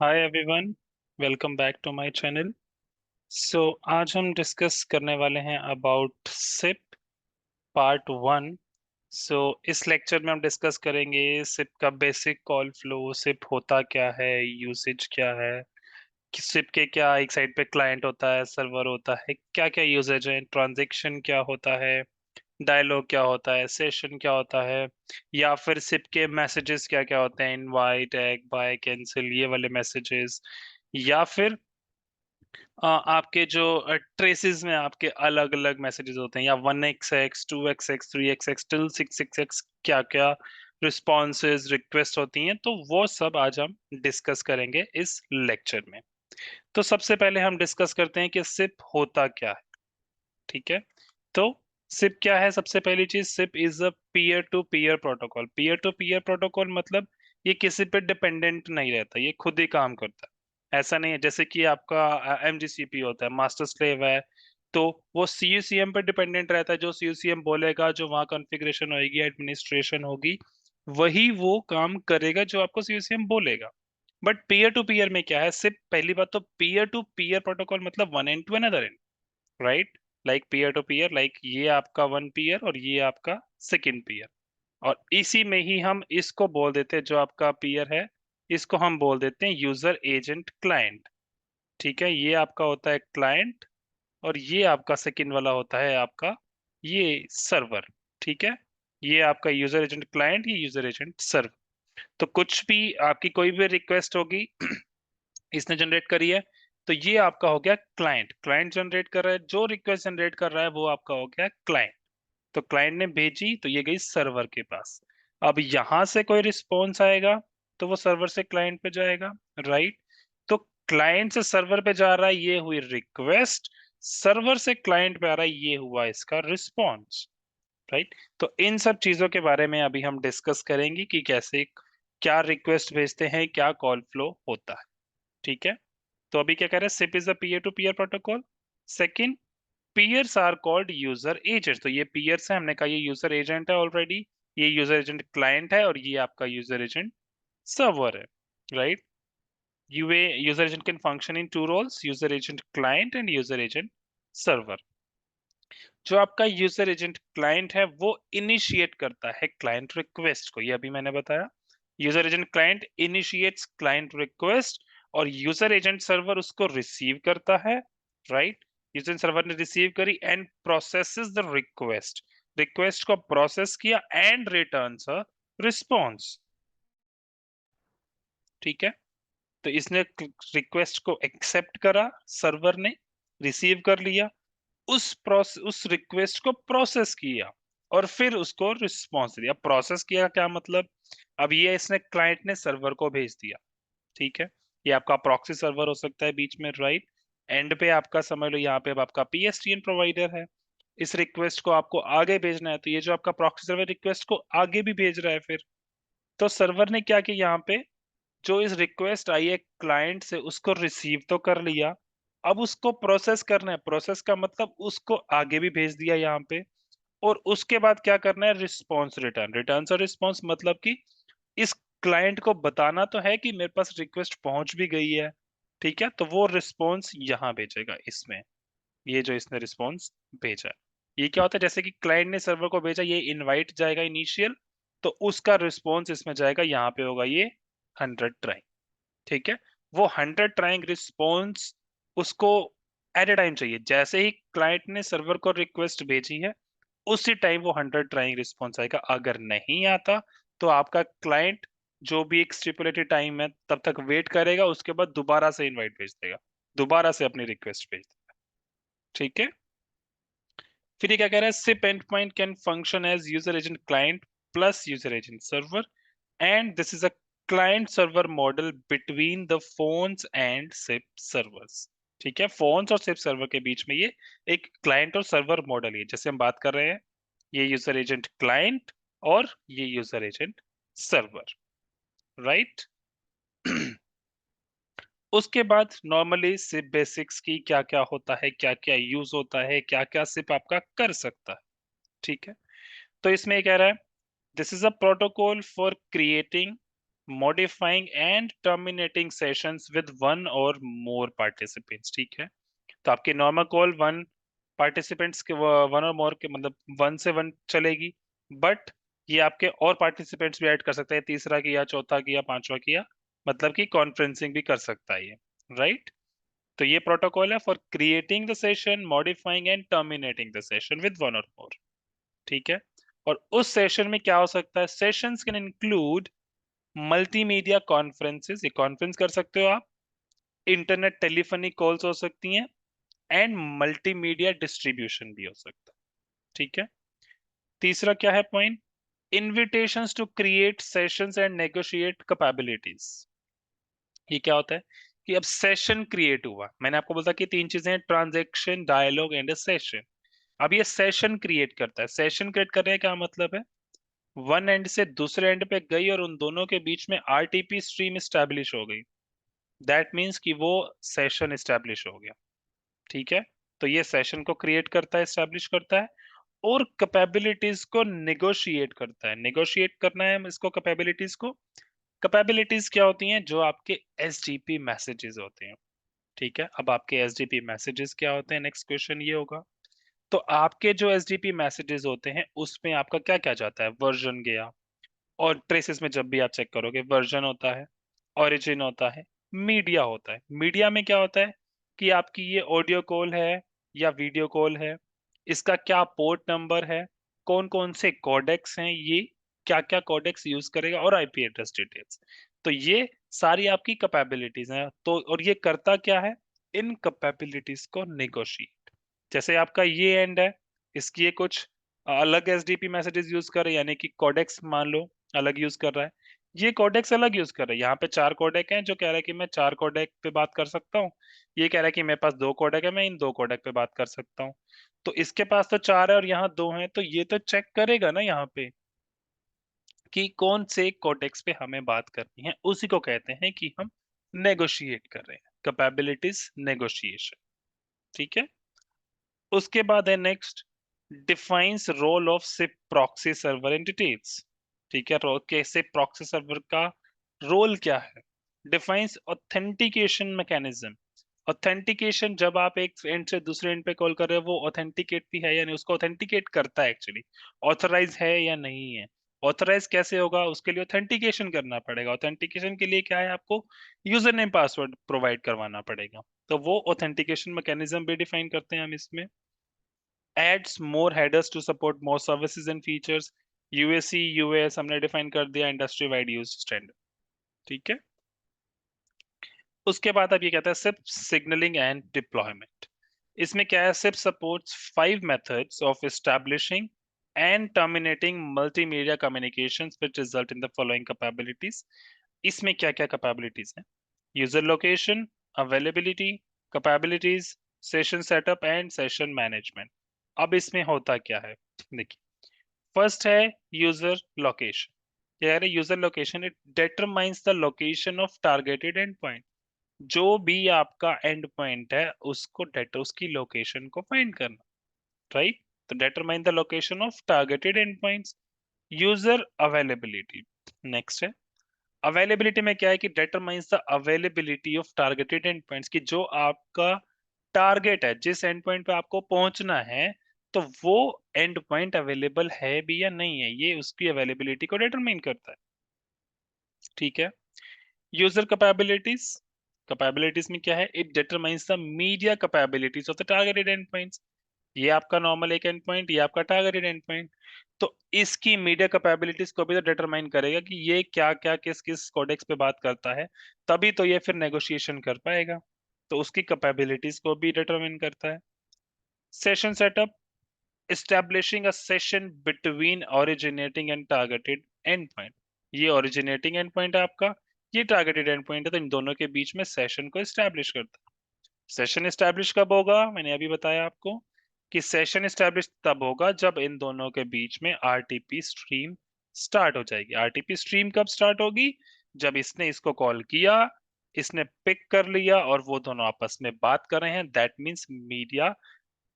Hi everyone, welcome back to my channel. So आज हम discuss करने वाले हैं about SIP part one. So इस लेक्चर में हम डिस्कस करेंगे सिप का बेसिक कॉल फ्लो, सिप होता क्या है, यूसेज क्या है, सिप के क्या एक साइड पे क्लाइंट होता है, सर्वर होता है, क्या क्या यूसेज है, ट्रांजैक्शन क्या होता है, डायलॉग क्या होता है, सेशन क्या होता है, या फिर सिप के मैसेजेस क्या क्या होते हैं, इनवाइट, एग, बाय, कैंसिल, ये वाले मैसेजेस, या फिर आपके जो ट्रेसेस में आपके अलग अलग मैसेजेस होते हैं, या 1xx 2xx 3xx till 6xx क्या क्या रिस्पॉन्सेज रिक्वेस्ट होती हैं, तो वो सब आज हम डिस्कस करेंगे इस लेक्चर में। तो सबसे पहले हम डिस्कस करते हैं कि सिप होता क्या है। ठीक है, तो सिप क्या है? सबसे पहली चीज, SIP is a peer to peer protocol. Peer to peer protocol मतलब ये किसी पे डिपेंडेंट नहीं रहता, ये खुद ही काम करता है। ऐसा नहीं है जैसे कि आपका एमजीसीपी होता है, मास्टर स्लेव है, तो वो सीयूसीएम पे डिपेंडेंट रहता है। जो सीयूसीएम बोलेगा, जो वहाँ कॉन्फ़िगरेशन होगी, एडमिनिस्ट्रेशन होगी, वही वो काम करेगा जो आपको सीयूसीएम बोलेगा। बट पीयर टू पीयर में क्या है? सिर्फ पहली बात तो पीयर टू पीयर प्रोटोकॉल मतलब one end to another end, right? Like peer to peer, like ये आपका वन पीयर और ये आपका सेकंड पीयर, और इसी में ही हम इसको बोल देते हैं, जो आपका पीयर है इसको हम बोल देते हैं यूजर एजेंट क्लाइंट। ठीक है, ये आपका होता है क्लाइंट, और ये आपका सेकंड वाला होता है आपका ये सर्वर। ठीक है, ये आपका यूजर एजेंट क्लाइंट, ये यूजर एजेंट सर्वर। तो कुछ भी आपकी कोई भी रिक्वेस्ट होगी इसने जनरेट करी है, तो ये आपका हो गया क्लाइंट। क्लाइंट जनरेट कर रहा है, जो रिक्वेस्ट जनरेट कर रहा है वो आपका हो गया क्लाइंट। तो क्लाइंट ने भेजी तो ये गई सर्वर के पास। अब यहां से कोई रिस्पॉन्स आएगा तो वो सर्वर से क्लाइंट पे जाएगा, राइट? तो क्लाइंट से सर्वर पे जा रहा है, ये हुई रिक्वेस्ट। सर्वर से क्लाइंट पे आ रहा है, ये हुआ इसका रिस्पॉन्स, राइट? तो इन सब चीजों के बारे में अभी हम डिस्कस करेंगे कि कैसे क्या रिक्वेस्ट भेजते हैं, क्या कॉल फ्लो होता है। ठीक है, तो अभी क्या कह रहे हैं? SIP is a peer to peer protocol. Second, peers are called user agent. तो ये पीयर्स है, हमने कहा ये यूजर एजेंट है ऑलरेडी। ये यूजर एजेंट क्लाइंट है और ये आपका यूजर एजेंट सर्वर है, right? UA user agent can function in two roles, user agent client and user agent server. जो आपका यूजर एजेंट क्लाइंट है वो इनिशिएट करता है क्लाइंट रिक्वेस्ट को, ये अभी मैंने बताया। User agent client initiates client request, और यूजर एजेंट सर्वर उसको रिसीव करता है, राइट? यूजर सर्वर ने रिसीव करी and processes the request. Request को प्रोसेस किया एंड रिटर्न्स अ रिस्पॉन्स। ठीक है, तो इसने रिक्वेस्ट को एक्सेप्ट करा, सर्वर ने रिसीव कर लिया, उस रिक्वेस्ट को प्रोसेस किया और फिर उसको रिस्पॉन्स दिया। प्रोसेस किया क्या मतलब? अब ये इसने क्लाइंट ने सर्वर को भेज दिया। ठीक है, ये आपका प्रॉक्सी सर्वर हो सकता है बीच में, राइट? एंड पे आपका समझ लो, यहाँ पे अब आपका पीएसटीएन प्रोवाइडर है। इस रिक्वेस्ट को आपको आगे भेजना है, तो ये जो आपका प्रॉक्सी सर्वर रिक्वेस्ट को आगे भी भेज रहा है फिर। तो सर्वर ने क्या किया यहाँ पे? जो इस रिक्वेस्ट आई है क्लाइंट से, उसको रिसीव तो कर लिया, अब उसको प्रोसेस करना है। प्रोसेस का मतलब उसको आगे भी भेज दिया यहाँ पे, और उसके बाद क्या करना है? Response return. रिटर्न और रिस्पॉन्स मतलब कि इस क्लाइंट को बताना तो है कि मेरे पास रिक्वेस्ट पहुंच भी गई है। ठीक है, तो वो रिस्पॉन्स यहाँ भेजेगा इसमें, ये जो इसने रिस्पॉन्स भेजा है। ये क्या होता है? जैसे कि क्लाइंट ने सर्वर को भेजा, ये इनवाइट जाएगा इनिशियल, तो उसका रिस्पॉन्स इसमें जाएगा, यहाँ पे होगा ये 100 ट्राई। ठीक है, वो 100 ट्राइंग रिस्पॉन्स उसको एट ए टाइम चाहिए। जैसे ही क्लाइंट ने सर्वर को रिक्वेस्ट भेजी है, उसी टाइम वो 100 ट्राइंग रिस्पॉन्स आएगा। अगर नहीं आता तो आपका क्लाइंट जो भी एक स्टिपुलेटेड टाइम है तब तक वेट करेगा, उसके बाद दोबारा से इनवाइट भेज देगा, दोबारा से अपनी रिक्वेस्ट भेज देगा। ठीक है, फिर ये क्या कह रहा है? SIP end point can function as user agent client plus user agent server, and this is a client server model between the phones and SIP servers। ठीक है, फोन्स और सिप सर्वर के बीच में ये एक क्लाइंट और सर्वर मॉडल है, जैसे हम बात कर रहे हैं। ये यूजर एजेंट क्लाइंट और ये यूजर एजेंट सर्वर, राइट? उसके बाद नॉर्मली सिप बेसिक्स की क्या क्या होता है, क्या क्या यूज होता है, क्या क्या सिप आपका कर सकता है। ठीक है, तो इसमें ये कह रहा है, this is a protocol for creating modifying and terminating sessions with one और मोर पार्टिसिपेंट्स। ठीक है, तो आपकी नॉर्मल कॉल वन पार्टिसिपेंट्स के, वन और मोर के मतलब वन से वन चलेगी, बट ये आपके और पार्टिसिपेंट्स भी ऐड कर सकते हैं, तीसरा किया, चौथा किया, पांचवा किया, मतलब कि कॉन्फ्रेंसिंग भी कर सकता है ये, राइट। तो ये प्रोटोकॉल है for creating the session, modifying and terminating the session with one और मोर। ठीक है, और उस सेशन में क्या हो सकता है, sessions can include multimedia conferences, ये कॉन्फ्रेंस कर सकते हो आप, इंटरनेट टेलीफोनी कॉल्स हो सकती हैं, एंड मल्टीमीडिया डिस्ट्रीब्यूशन भी हो सकता है। ठीक है, तीसरा क्या है point, invitations to create sessions and negotiate capabilities. ये क्या होता है कि अब सेशन क्रिएट हुआ, मैंने आपको बोला कि तीन चीजें, ट्रांजैक्शन, डायलॉग एंड सेशन। अब ये सेशन क्रिएट करता है, सेशन क्रिएट करने का मतलब है वन एंड से दूसरे एंड पे गई और उन दोनों के बीच में आरटीपी स्ट्रीम स्टैब्लिश हो गई, दैट मीन्स कि वो सेशन स्टैब्लिश हो गया। ठीक है, तो ये सेशन को क्रिएट करता है, स्टैब्लिश करता है, और कैपेबिलिटीज को नेगोशिएट करता है। नेगोशिएट करना है इसको, कैपेबिलिटीज को। कैपेबिलिटीज क्या होती हैं, जो आपके एसडीपी मैसेजेस होते हैं। ठीक है, अब आपके एसडीपी मैसेजेस क्या होते हैं, नेक्स्ट क्वेश्चन ये होगा। तो आपके जो एसडीपी मैसेजेस होते हैं उसमें आपका क्या क्या जाता है, वर्जन गया, और ट्रेसेस में जब भी आप चेक करोगे वर्जन होता है, ओरिजिन होता है, मीडिया होता है। मीडिया में क्या होता है कि आपकी ये ऑडियो कॉल है या वीडियो कॉल है, इसका क्या पोर्ट नंबर है, कौन कौन से कोडेक्स हैं, ये क्या क्या कोडेक्स यूज करेगा, और आईपी एड्रेस डिटेल्स। तो ये सारी आपकी कैपेबिलिटीज हैं। तो और ये करता क्या है, इन कैपेबिलिटीज को नेगोशिएट। जैसे आपका ये एंड है, इसकी ये कुछ अलग एसडीपी मैसेजेस यूज कर रहे हैं, यानी कि कोडेक्स मान लो अलग यूज कर रहा है, ये कोडेक्स अलग यूज कर रहा है। यहाँ पे चार कोडेक हैं, जो कह रहा है कि मैं चार कोडेक पे बात कर सकता हूँ, ये कह रहा है कि मेरे पास दो कोडेक है, मैं इन दो कोडेक पे बात कर सकता हूँ। तो इसके पास तो चार है और यहाँ दो हैं, तो ये तो चेक करेगा ना यहाँ पे कि कौन से कोडेक्स पे हमें बात करनी है, उसी को कहते हैं कि हम नेगोशिएट कर रहे हैं, कैपेबिलिटीज नेगोशिएशन। ठीक है, उसके बाद है next, defines role of SIP proxy server in details. ठीक है, कैसे प्रॉक्सी सर्वर का रोल क्या है, डिफाइंस ऑथेंटिकेशन मैकेनिज्म। ऑथेंटिकेशन, जब आप एक एंड से दूसरे एंड पे कॉल कर रहे हो, वो ऑथेंटिकेट भी है या नहीं, उसको ऑथेंटिकेट करता है एक्चुअली, ऑथराइज है या नहीं है। ऑथराइज कैसे होगा, उसके लिए ऑथेंटिकेशन करना पड़ेगा। ऑथेंटिकेशन के लिए क्या है, आपको यूजर नेम पासवर्ड प्रोवाइड करवाना पड़ेगा, तो वो ऑथेंटिकेशन मैकेनिज्म भी डिफाइन करते हैं हम इसमें। adds more headers to support more services and features। UAC US हमने डिफाइन कर दिया, इंडस्ट्री वाइड यूज स्टैंडर्ड। ठीक है, उसके बाद अब ये कहता है सिप सिग्नलिंग एंड डिप्लॉयमेंट। इसमें क्या है, SIP supports 5 methods of establishing and terminating multimedia communications which result in the following capabilities. इसमें क्या क्या कैपेबिलिटीज हैं, user location, availability, capabilities, session setup and session management. अब इसमें होता क्या है, देखिए, फर्स्ट है यूजर लोकेशन। क्या है user location, it determines the location of targeted and point. जो भी आपका एंड पॉइंट है उसको डेटा, उसकी लोकेशन को फाइंड करना, राइट। तो determine the location of targeted and points. User availability, next है, अवेलेबिलिटी में क्या है कि determines the availability of targeted and points, की जो आपका टारगेट है, जिस एंड पॉइंट पे आपको पहुंचना है, तो वो एंड पॉइंट अवेलेबल है भी या नहीं है, ये उसकी अवेलेबिलिटी को डिटरमाइन करता है। ठीक है, यूजर कैपेबिलिटीज। कैपेबिलिटीज में क्या है, it determines the media capabilities of the targeted and points. ये आपका नॉर्मल एक एंड पॉइंट, ये आपका टारगेटेड एंड पॉइंट। तो इसकी मीडिया कैपेबिलिटीज को भी तो डिटरमाइन करेगा कि ये क्या क्या किस किस कोडेक्स पे बात करता है, तभी तो ये फिर नेगोशिएशन कर पाएगा। तो उसकी कैपेबिलिटीज को भी डिटरमाइन करता है। Session setup, establishing a session between originating and targeted endpoint। ये originating endpoint है आपका, ये targeted endpoint है, तो इन दोनों के बीच में सेशन को establish करता है। सेशन establish कब होगा, मैंने अभी बताया आपको कि सेशन establish तब होगा जब इन दोनों के बीच में आरटीपी स्ट्रीम स्टार्ट हो जाएगी। आरटीपी स्ट्रीम कब स्टार्ट होगी, जब इसने इसको कॉल किया, इसने पिक कर लिया और वो दोनों आपस में बात कर रहे हैं, दैट मीन्स मीडिया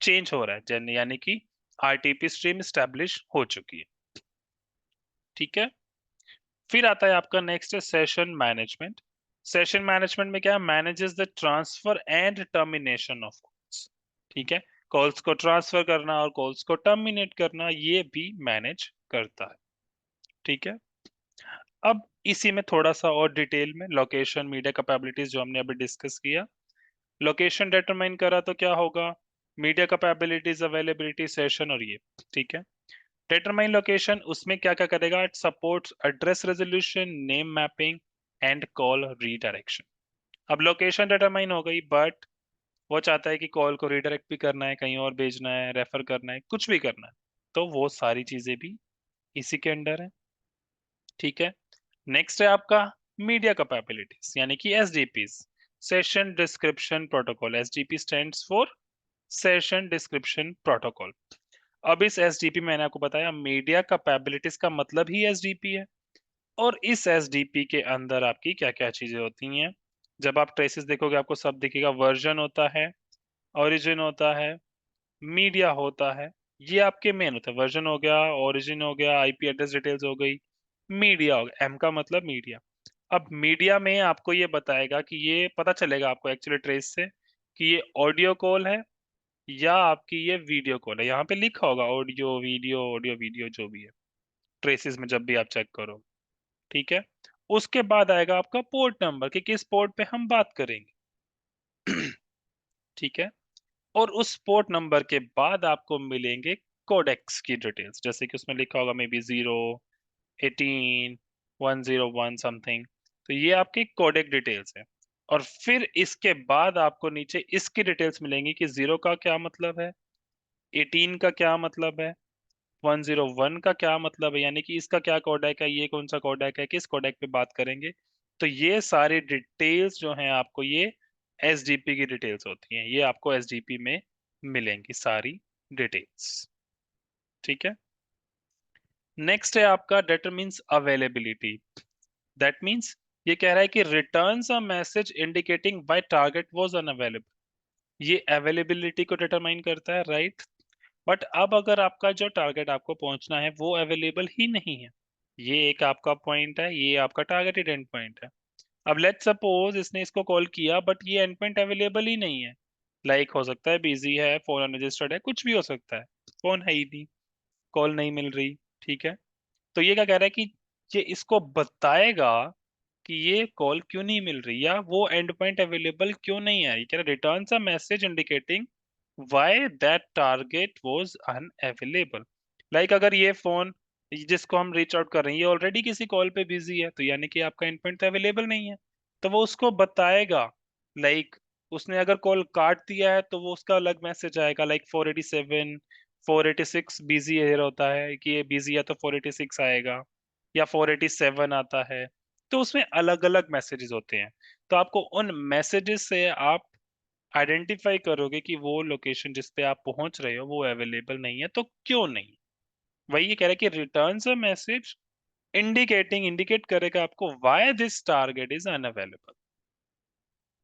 चेंज हो रहा है, यानी कि आरटीपी स्ट्रीम स्टैब्लिश हो चुकी है। ठीक है, फिर आता है आपका नेक्स्ट है सेशन मैनेजमेंट। सेशन मैनेजमेंट में क्या है, manages the transfer and termination of calls. ठीक है, कॉल्स को ट्रांसफर करना और कॉल्स को टर्मिनेट करना ये भी मैनेज करता है। ठीक है, अब इसी में थोड़ा सा और डिटेल में लोकेशन मीडिया कैपेबिलिटीज जो हमने अभी डिस्कस किया, लोकेशन डिटरमाइन करा तो क्या होगा, मीडिया कैपेबिलिटीज, अवेलेबिलिटी, सेशन और ये। ठीक है, डिटरमाइन लोकेशन उसमें क्या क्या करेगा, it supports address resolution, name mapping and call redirection. अब लोकेशन डिटरमाइन हो गई, बट वो चाहता है कि कॉल को रीडायरेक्ट भी करना है, कहीं और भेजना है, रेफर करना है, कुछ भी करना है, तो वो सारी चीजें भी इसी के अंडर है। ठीक है, नेक्स्ट है आपका मीडिया कैपेबिलिटीज यानी कि SDPs, session description protocol. SDP stands for session description protocol. अब इस एसडीपी मैंने आपको बताया मीडिया कैपेबिलिटीज का मतलब ही एसडीपी है, और इस एसडीपी के अंदर आपकी क्या क्या चीजें होती हैं, जब आप ट्रेसेस देखोगे आपको सब दिखेगा, वर्जन होता है, ओरिजिन होता है, मीडिया होता है, ये आपके मेन होता है। वर्जन हो गया, ओरिजिन हो गया, आईपी एड्रेस डिटेल्स हो गई, मीडिया हो गया, एम का मतलब मीडिया। अब मीडिया में आपको ये बताएगा कि ये पता चलेगा आपको एक्चुअली ट्रेस से कि ये ऑडियो कॉल है या आपकी ये वीडियो कॉल है। यहाँ पे लिखा होगा ऑडियो वीडियो, ऑडियो वीडियो जो भी है ट्रेसेस में जब भी आप चेक करो। ठीक है, उसके बाद आएगा आपका पोर्ट नंबर कि किस पोर्ट पे हम बात करेंगे। ठीक है, और उस पोर्ट नंबर के बाद आपको मिलेंगे कोडेक्स की डिटेल्स, जैसे कि उसमें लिखा होगा मे बी 0, 18, 101 समथिंग, तो ये आपकी कोडेक डिटेल्स है। और फिर इसके बाद आपको नीचे इसकी डिटेल्स मिलेंगी कि 0 का क्या मतलब है, 18 का क्या मतलब है, 101 का क्या मतलब है, यानी कि इसका क्या कोडेक है, ये कौन सा कोडेक है, किस कोडेक पे बात करेंगे। तो ये सारी डिटेल्स जो हैं आपको ये एसडीपी की डिटेल्स होती हैं, ये आपको एसडीपी में मिलेंगी सारी डिटेल्स। ठीक है, नेक्स्ट है आपका डिटरमिन्स अवेलेबिलिटी। दैट मीन्स ये कह रहा है कि returns a message indicating why target was unavailable. ये अवेलेबिलिटी को डिटरमाइन करता है, राइट। बट अब अगर आपका जो टारगेट आपको पहुंचना है वो अवेलेबल ही नहीं है, ये एक आपका पॉइंट है, ये आपका टारगेटेड एंड पॉइंट है। अब लेट्स सपोज इसने इसको कॉल किया बट ये एंड पॉइंट अवेलेबल ही नहीं है, लाइक हो सकता है बिजी है, फोन अनरजिस्टर्ड है, कुछ भी हो सकता है, फोन है ही नहीं, कॉल नहीं मिल रही। ठीक है, तो ये क्या कह रहा है कि ये इसको बताएगा कि ये कॉल क्यों नहीं मिल रही या वो एंड पॉइंट अवेलेबल क्यों नहीं है। ये कह रहा है returns a message indicating why that target was unavailable. Like अगर ये फोन जिसको हम रीच आउट कर रहे हैं ये ऑलरेडी किसी कॉल पे बिजी है, तो यानी कि आपका एंड पॉइंट अवेलेबल नहीं है, तो वो उसको बताएगा। लाइक उसने अगर कॉल काट दिया है तो वो उसका अलग मैसेज आएगा, लाइक 487 486 बिजी एयर होता है कि ये बिजी है तो 486 आएगा, या 487 आता है, तो उसमें अलग अलग मैसेजेस होते हैं। तो आपको उन मैसेजेस से आप आइडेंटिफाई करोगे कि वो लोकेशन जिस पे आप पहुंच रहे हो वो अवेलेबल नहीं है, तो क्यों नहीं। वही ये कह रहा है कि returns a message indicating, indicate करेगा आपको why this target is unavailable.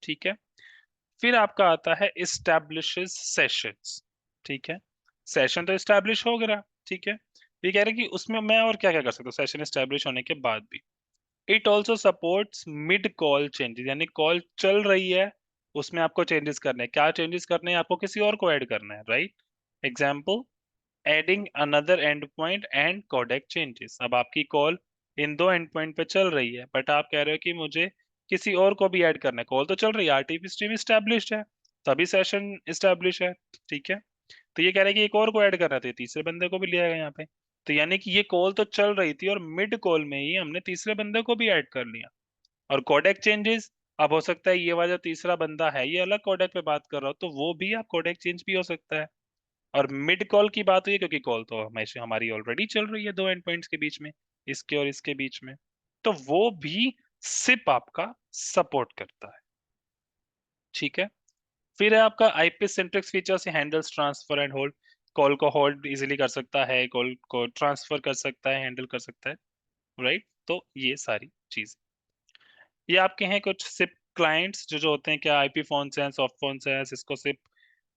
ठीक है, फिर आपका आता है इस्टेब्लिशेस सेशंस। ठीक है, सेशन तो इस्टेब्लिश हो गया। ठीक है, ये कह रहे हैं कि उसमें मैं और क्या क्या कर सकता हूँ सेशन इस्टेब्लिश होने के बाद भी। It also supports mid call changes, यानी कॉल चल रही है उसमें आपको चेंजेस करने हैं, क्या चेंजेस करने हैं, आपको किसी और को ऐड करना है, right. Example, adding another end point and codec changes. अब आपकी कॉल इन दो एंड पॉइंट पे चल रही है बट आप कह रहे हो कि मुझे किसी और को भी ऐड करना है, कॉल तो चल रही है, आरटीपी स्ट्रीम इस्टेब्लिश्ड है, तभी सेशन इस्टेब्लिश है। ठीक है, तो ये कह रहा है कि एक और को ऐड करना था, तीसरे बंदे को भी लिया गया यहाँ पे, तो यानी कि ये कॉल तो चल रही थी और मिड कॉल में ही हमने तीसरे बंदे को भी ऐड कर लिया। और कोडेक चेंजेस, अब हो सकता है ये वाला जो तीसरा बंदा है ये अलग कोडेक पे बात कर रहा हो तो वो भी आप कोडेक चेंज भी हो सकता है। और मिड कॉल की बात हुई है क्योंकि कॉल तो हमेशा हमारी ऑलरेडी चल रही है दो एंड पॉइंट्स के बीच में, इसके और इसके बीच में, तो वो भी सिप आपका सपोर्ट करता है। ठीक है, फिर है आपका आईपी सिंट्रिक्स फीचर से handles transfer and hold, call को होल्ड इजीली कर सकता है, कॉल को ट्रांसफर कर सकता है, हैंडल कर सकता है, राइट। तो ये सारी चीज, ये आपके हैं कुछ सिप क्लाइंट्स जो जो होते हैं, क्या आईपी फोन हैं, सॉफ्ट फोन हैं, सिस्को सिप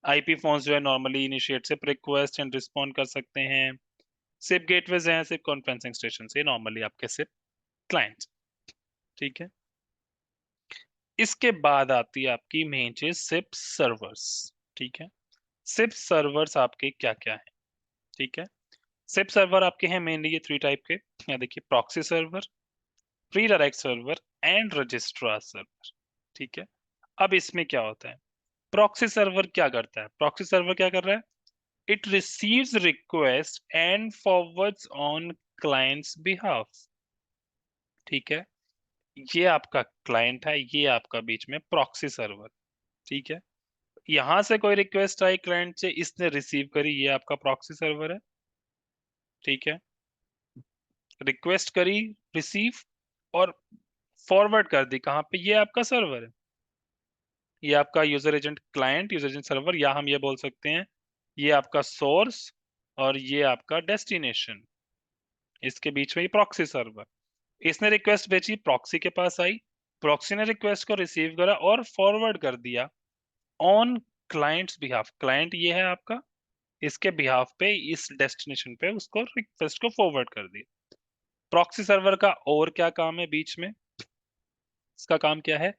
आईपी फोन्स जो है normally initiate SIP request and respond कर सकते हैं। सिप गेटवेज हैं, सिप कॉन्फ्रेंसिंग स्टेशन से नॉर्मली आपके सिप क्लाइंट। ठीक है, इसके बाद आती है आपकी मेन चीज सिप सर्वर्स। ठीक है, सिप सर्वर्स आपके क्या क्या है? ठीक है, सिप सर्वर आपके हैं मेनली ये 3 टाइप के। यहाँ देखिए, proxy server, redirect server and registrar server. ठीक है, अब इसमें क्या होता है? प्रॉक्सी सर्वर क्या करता है? प्रॉक्सी सर्वर क्या कर रहा है? It receives request and forwards on clients behalf. ठीक है, ये आपका क्लाइंट है, ये आपका बीच में प्रॉक्सी सर्वर। ठीक है, यहां से कोई रिक्वेस्ट आई क्लाइंट से, इसने रिसीव करी, ये आपका प्रॉक्सी सर्वर है। ठीक है, रिक्वेस्ट करी, रिसीव और फॉरवर्ड कर दी कहाँ पे? ये आपका सर्वर है, ये आपका user agent client, user agent server, या हम ये बोल सकते हैं ये आपका सोर्स और ये आपका डेस्टिनेशन, इसके बीच में ये प्रॉक्सी सर्वर। इसने रिक्वेस्ट भेजी, प्रॉक्सी के पास आई, प्रॉक्सी ने रिक्वेस्ट को रिसीव करा और फॉरवर्ड कर दिया ऑन क्लाइंट्स बिहाफ। क्लाइंट ये है आपका, इसके बिहाफ पे, इस डेस्टिनेशन पे उसको रिक्वेस्ट को फॉरवर्ड कर दिया। प्रॉक्सी सर्वर का और क्या काम है बीच में? इसका काम क्या है?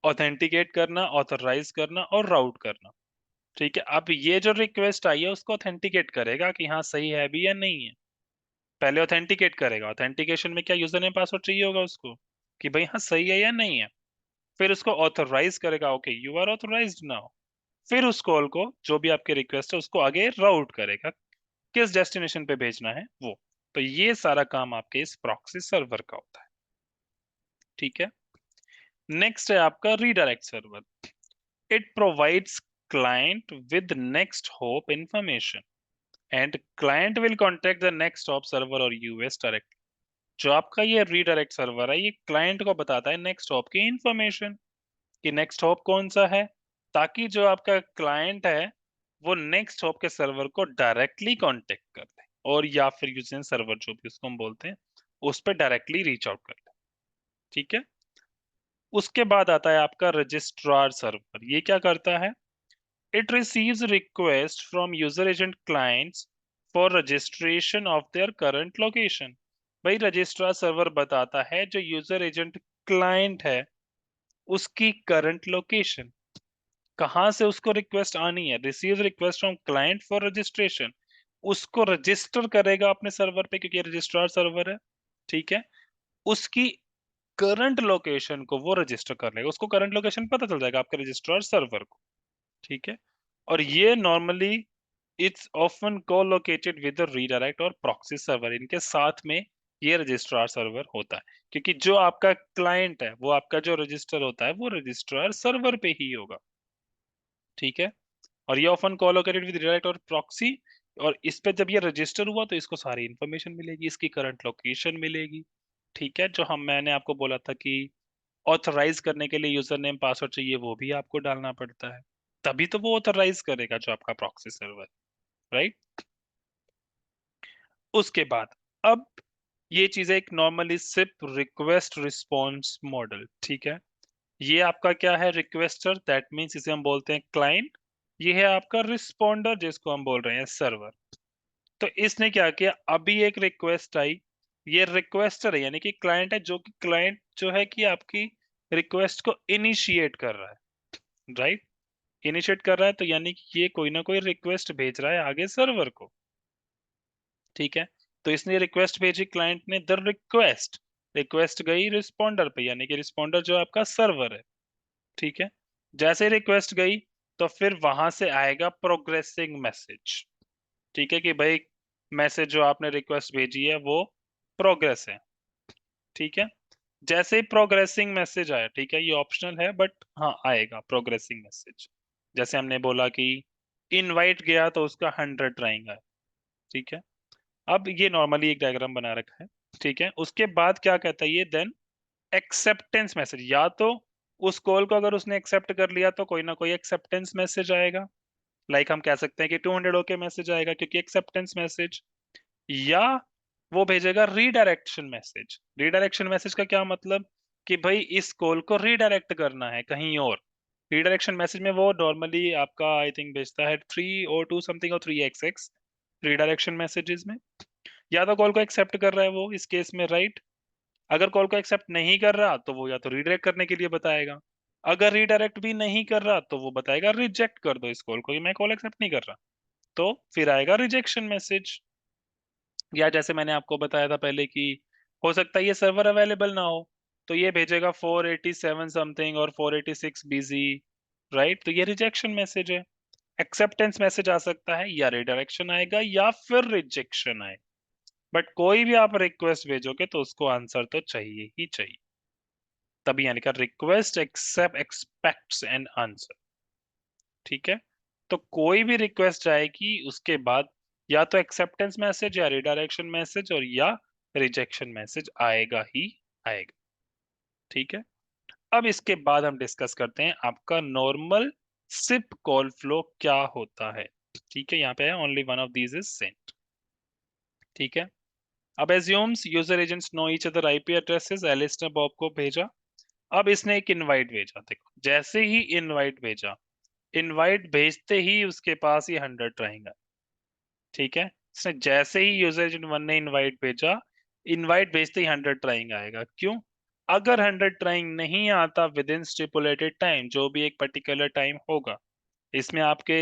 ऑथेंटिकेट करना, ऑथराइज करना और राउट करना। ठीक है, अब ये जो रिक्वेस्ट आई है उसको ऑथेंटिकेट करेगा कि हाँ सही है भी या नहीं है। पहले ऑथेंटिकेट करेगा, ऑथेंटिकेशन में क्या यूजर नेम पासवर्ड चाहिए होगा उसको, कि भाई हाँ सही है या नहीं है। फिर उसको ऑथराइज करेगा, okay you are authorized now. फिर उस कॉल को, जो भी आपके रिक्वेस्ट है, उसको आगे राउट करेगा, किस डेस्टिनेशन पे भेजना है वो। तो ये सारा काम आपके इस प्रॉक्सी सर्वर का होता है। ठीक है, नेक्स्ट है आपका redirect server. It provides client with next hop information and client will contact the next hop server और यूएस डायरेक्ट। जो आपका ये रीडायरेक्ट सर्वर है, ये क्लाइंट को बताता है नेक्स्ट हॉप की इंफॉर्मेशन, कि नेक्स्ट हॉप कौन सा है, ताकि जो आपका क्लाइंट है वो नेक्स्ट हॉप के सर्वर को डायरेक्टली कांटेक्ट कर ले, और या फिर यूजर सर्वर जो भी उसको हम बोलते हैं, उस पर डायरेक्टली रीच आउट कर ले। ठीक है, उसके बाद आता है आपका रजिस्ट्रार सर्वर। ये क्या करता है? It receives request from user agent clients for registration of their current location. भाई रजिस्ट्रार सर्वर बताता है जो यूजर एजेंट क्लाइंट है उसकी करंट लोकेशन, कहां से उसको रिक्वेस्ट आनी है। Receive request from client for registration, उसको रजिस्टर करेगा अपने सर्वर पे क्योंकि रजिस्ट्रार सर्वर है। ठीक है, उसकी करंट लोकेशन को वो रजिस्टर कर लेगा, उसको करंट लोकेशन पता चल जाएगा आपके रजिस्ट्रार सर्वर को। ठीक है, और ये normally it's often collocated with the redirect और प्रॉक्सी सर्वर, इनके साथ में ये रजिस्ट्रार सर्वर होता है, क्योंकि जो आपका क्लाइंट है वो आपका जो रजिस्टर होता है वो रजिस्ट्रार सर्वर पे ही होगा। ठीक है, और ये ऑफन कोलोकेटेड विद रीडायरेक्ट और प्रॉक्सी, और इस पे जब ये रजिस्टर हुआ तो इसको सारी इंफॉर्मेशन मिलेगी, इसकी करंट लोकेशन मिलेगी। ठीक है, जो हम मैंने आपको बोला था कि ऑथराइज करने के लिए यूजर नेम पासवर्ड चाहिए, वो भी आपको डालना पड़ता है, तभी तो वो ऑथराइज करेगा जो आपका प्रॉक्सी सर्वर। राइट, उसके बाद अब ये चीजें एक नॉर्मली सिर्फ रिक्वेस्ट रिस्पॉन्स मॉडल। ठीक है, ये आपका क्या है? रिक्वेस्टर, दैट मीन्स इसे हम बोलते हैं क्लाइंट। ये है आपका रिस्पॉन्डर जिसको हम बोल रहे हैं सर्वर। तो इसने क्या किया? अभी एक रिक्वेस्ट आई, ये रिक्वेस्टर है यानी कि क्लाइंट है, जो कि क्लाइंट जो है कि आपकी रिक्वेस्ट को इनिशिएट कर रहा है। राइट, इनिशिएट कर रहा है तो यानी कि ये कोई ना कोई रिक्वेस्ट भेज रहा है आगे सर्वर को। ठीक है, तो इसने रिक्वेस्ट भेजी क्लाइंट ने, द रिक्वेस्ट, रिक्वेस्ट गई रिस्पॉन्डर पे, यानी कि रिस्पॉन्डर जो आपका सर्वर है। ठीक है, जैसे रिक्वेस्ट गई तो फिर वहां से आएगा प्रोग्रेसिंग मैसेज। ठीक है, कि भाई मैसेज जो आपने रिक्वेस्ट भेजी है वो प्रोग्रेस है। ठीक है, जैसे ही प्रोग्रेसिंग मैसेज आया, ठीक है ये ऑप्शनल है बट हाँ आएगा प्रोग्रेसिंग मैसेज। जैसे हमने बोला कि इनवाइट गया तो उसका 100 आएगा। ठीक है, अब ये नॉर्मली एक डायग्राम बना रखा है। ठीक है, उसके बाद क्या कहता है ये? देन एक्सेप्टेंस मैसेज, या तो उस कॉल को अगर उसने एक्सेप्ट कर लिया तो कोई ना कोई एक्सेप्टेंस मैसेज आएगा, लाइक हम कह सकते हैं कि 200 ओके मैसेज आएगा क्योंकि एक्सेप्टेंस मैसेज, या वो भेजेगा रीडायरेक्शन मैसेज। रीडायरेक्शन मैसेज का क्या मतलब? कि भाई इस कॉल को रीडायरेक्ट करना है कहीं और। रीडायरेक्शन मैसेज में वो नॉर्मली आपका आई थिंक भेजता है 3 or 2 समथिंग और 3xx रीडायरेक्शन मैसेजेस में। या तो कॉल को एक्सेप्ट कर रहा है वो इस केस में, राइट, अगर कॉल को एक्सेप्ट नहीं कर रहा तो वो या तो रीडायरेक्ट करने के लिए बताएगा, अगर रीडायरेक्ट भी नहीं कर रहा तो वो बताएगा रिजेक्ट कर दो इस कॉल को, ये मैं कॉल एक्सेप्ट नहीं कर रहा। तो फिर आएगा रिजेक्शन मैसेज। या जैसे मैंने आपको बताया था पहले कि हो सकता है ये सर्वर अवेलेबल ना हो, तो ये भेजेगा 487 समथिंग और 486 बिजी, राइट, तो ये रिजेक्शन मैसेज है। एक्सेप्टेंस मैसेज आ सकता है, या रिडायरेक्शन आएगा या फिर रिजेक्शन आए, बट कोई भी आप रिक्वेस्ट भेजोगे तो उसको आंसर तो चाहिए ही चाहिए। तभी यानी का request accept expects an answer. ठीक है, तो कोई भी रिक्वेस्ट आएगी उसके बाद या तो एक्सेप्टेंस मैसेज या रिडायरेक्शन मैसेज और या रिजेक्शन मैसेज आएगा ही आएगा। ठीक है, अब इसके बाद हम डिस्कस करते हैं आपका नॉर्मल सिप कॉल फ्लो क्या होता है। ठीक है, यहाँ पे है only one of these is sent. ठीक है, अब assumes user agents know each other IP addresses, Alice ने बॉब को भेजा। अब इसने एक इनवाइट भेजा, देखो जैसे ही इनवाइट भेजा, इनवाइट भेजते ही उसके पास ये 100 रहेगा। ठीक है, इसने जैसे ही यूजर एजेंट 1 ने इनवाइट भेजा, इनवाइट भेजते ही 100 ट्राइंग आएगा। क्यों? अगर 100 ट्राइंग नहीं आता विद इन स्टिपुलेटेड टाइम, जो भी एक पर्टिकुलर टाइम होगा, इसमें आपके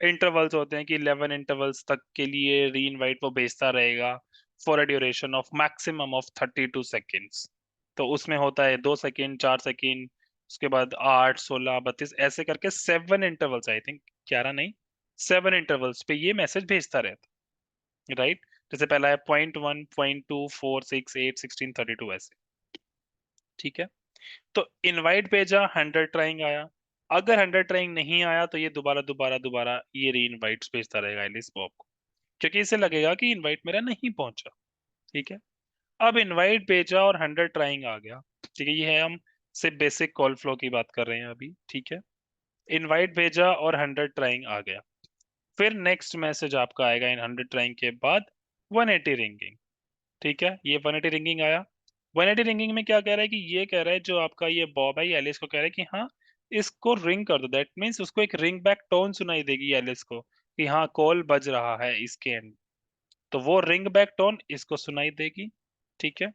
इंटरवल्स होते हैं कि 11 इंटरवल्स तक के लिए री इनवाइट वो भेजता रहेगा for a duration of maximum of 32 seconds. तो उसमें होता है 2 सेकेंड, 4 सेकेंड, उसके बाद 8, 16, 32 ऐसे करके 7 इंटरवल्स, आई थिंक 11 नहीं, 7 इंटरवल्स पे ये मैसेज भेजता रहता है, राइट। जैसे पहला है 0.1, 0.2, 4, 6, 8, 16, 32 ऐसे। ठीक है, तो इनवाइट भेजा, 100 ट्राइंग आया। अगर 100 ट्राइंग नहीं आया तो ये दोबारा दोबारा दोबारा ये री इनवाइट्स भेजता रहेगा एलिस बॉब को, क्योंकि इसे लगेगा कि इनवाइट मेरा नहीं पहुंचा। ठीक है, अब इनवाइट भेजा और 100 ट्राइंग आ गया। ठीक है, ये है हम सिर्फ बेसिक कॉल फ्लो की बात कर रहे हैं अभी। ठीक है, इनवाइट भेजा और 100 ट्राइंग आ गया। फिर नेक्स्ट मैसेज आपका आएगा इन 100 ट्राइंग के बाद 180 रिंगिंग। ठीक है, ये 180 रिंगिंग आया। 180 रिंगिंग में क्या कह रहा है कि ये कह रहा है जो आपका ये बॉब है, ये एलिस को कह रहा है कि हाँ इसको रिंग कर दो। दैट मीन्स उसको एक रिंग बैक टोन सुनाई देगी एलिस को कि हाँ कॉल बज रहा है इसके एंड, तो वो रिंग बैक टोन इसको सुनाई देगी। ठीक है,